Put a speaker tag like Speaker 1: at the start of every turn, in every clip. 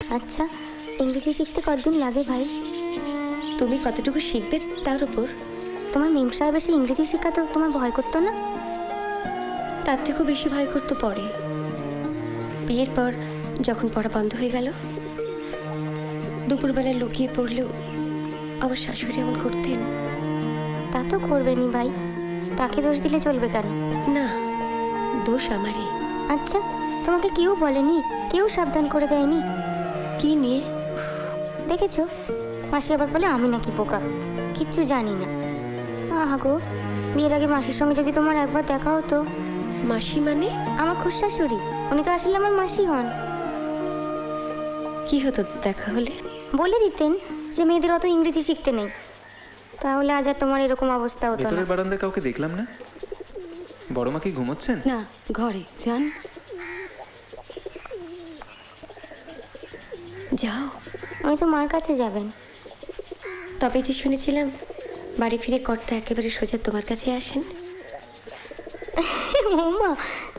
Speaker 1: আচ্ছা, ইংরেজি শিখতে কতদিন লাগে ভাই?
Speaker 2: তুমি কতটুকু শিখবে তার উপর।
Speaker 1: তোমার মেম সাহেব এসে ইংরেজি শেখাতে তোমার ভয় করতো না?
Speaker 2: তার থেকেও বেশি ভয় করতো পরে, বিয়ের পর যখন পড়া বন্ধ হয়ে গেল। দুপুরবেলা লুকিয়ে পড়লেও আমার শাশুড়ি এমন করতেন।
Speaker 1: তা তো করবেনি ভাই, তাকে দোষ দিলে চলবে কেন?
Speaker 2: না, দোষ আমারই।
Speaker 1: আচ্ছা, তোমাকে কেউ বলেনি? কেউ সাবধান করে দেয়নি?
Speaker 2: কি নিয়ে?
Speaker 1: দেখেছো, মাসি আবার বলে আমি নাকি বোকা, কিচ্ছু জানি না। আহা গো, বিয়ের আগে মাসির সঙ্গে যদি তোমার একবার দেখা হতো।
Speaker 2: মাসি মানে?
Speaker 1: আমার খুড়শাশুড়ি, উনি তো আসলে আমার মাসি হন।
Speaker 2: কি হতো দেখা হলে?
Speaker 1: বলে দিতেন যে মেয়েদের অত ইংরেজি শিখতে নেই, তাহলে আজ আর তোমার এরকম অবস্থা হতো না।
Speaker 3: ভেতরের বারান্দায় কাউকে দেখলাম না। বড় মা কি ঘুমোচ্ছেন?
Speaker 2: না, ঘরে যান। যাও।
Speaker 1: উনি তো মার কাছে যাবেন।
Speaker 2: তবে যে শুনেছিলাম বাড়ি ফিরে কর্তা একেবারে সোজা তোমার কাছে আসেন।
Speaker 1: মা,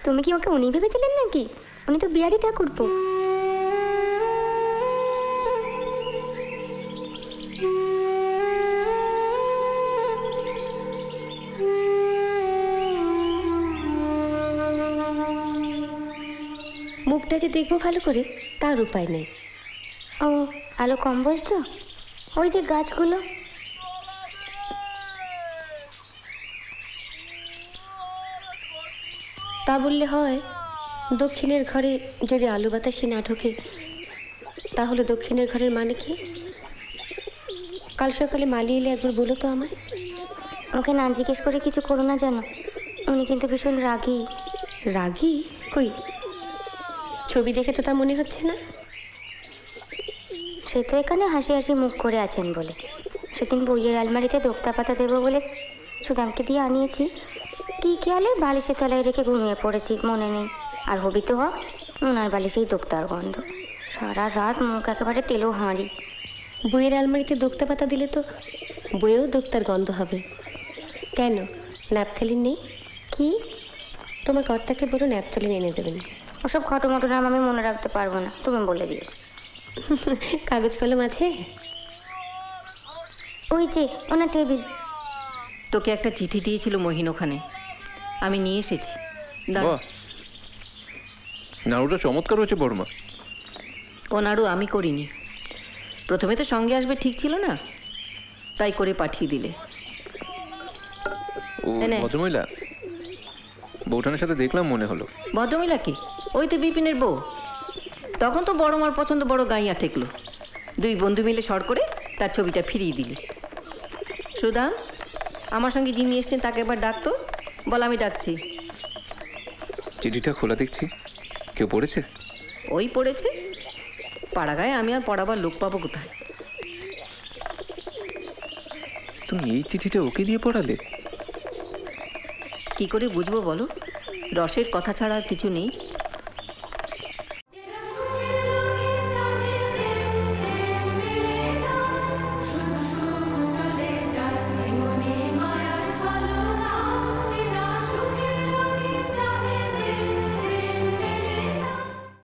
Speaker 1: তুমি কি ওকে উনি ভেবেছিলেন নাকি? উনি তো বিহারি ঠাকুরপো।
Speaker 2: মুখটা যে দেখবো ভালো করে তার উপায় নেই।
Speaker 1: ও, আলো কম বলছো? ওই যে গাছগুলো।
Speaker 2: তা বললে হয়? দক্ষিণের ঘরে যদি আলো বাতাসে না ঢোকে, তাহলে দক্ষিণের ঘরের মানে কি? কাল সকালে মালি এলে একবার বলো তো আমায়।
Speaker 1: ওকে না জিজ্ঞেস করে কিছু করো না, জানো উনি কিন্তু ভীষণ রাগী।
Speaker 2: রাগী? কই, ছবি দেখে তো তা মনে হচ্ছে না।
Speaker 1: সে তো এখানে হাসি হাসি মুখ করে আছেন বলে। সেদিন বইয়ের আলমারিতে দোক্তা পাতা দেবো বলে সুদামকে দিয়ে আনিয়েছি, কি খেয়ালে বালিশের তলায় রেখে ঘুমিয়ে পড়েছি, মনে নেই। আর হবি তো হক, ওনার বালিশেই দোক্তার গন্ধ। সারা রাত মুখ একেবারে তেলো হাঁড়ি।
Speaker 2: বইয়ের আলমারিতে দোক্তা পাতা দিলে তো বইয়েও দোক্তার গন্ধ হবে। কেন, ন্যাপথলিন নেই?
Speaker 1: কি?
Speaker 2: তোমার কর্তাকে বলো ন্যাপথলিন এনে দেবেন।
Speaker 1: ওসব ঘটমটো নাম আমি মনে রাখতে পারবো না, তুমি বলে দিও।
Speaker 2: কাগজ কলম আছে?
Speaker 1: ওই যে ওনার টেবিল।
Speaker 4: তোকে একটা চিঠি দিয়েছিল মহিন, ওখানে আমি নিয়ে এসেছি। দাঁড়া।
Speaker 3: বাহ, নাড়ুটা চমৎকার হয়েছে বড়মা।
Speaker 4: ও নাড়ু আমি করিনি। প্রথমে তো সঙ্গে আসবে ঠিক ছিল না, তাই করে পাঠিয়ে দিলে।
Speaker 3: ও
Speaker 4: এনে।
Speaker 3: ভদ্রমহিলা বউঠানের সাথে দেখলাম মনে হলো।
Speaker 4: ভদ্রমহিলা কি? ওই তো বিপিনের বউ। তখন তো বড় মার পছন্দ বড় গাইয়া ঠেকলো, দুই বন্ধু মিলে সর করে তার ছবিটা ফিরিয়ে দিলি। সুদাম, আমার সঙ্গে যিনি এসছেন তাকে একবার ডাকতো, বল আমি ডাকছি।
Speaker 3: চিঠিটা খোলা দেখছি, কেউ পড়েছে?
Speaker 4: ওই পড়েছে, পাড়া গায়ে আমি আর পড়াবার লোক পাবো কোথায়?
Speaker 3: তুমি এই চিঠিটা ওকে দিয়ে পড়ালে?
Speaker 4: কি করে বুঝবো বলো? রসের কথা ছাড়া আর কিছু নেই।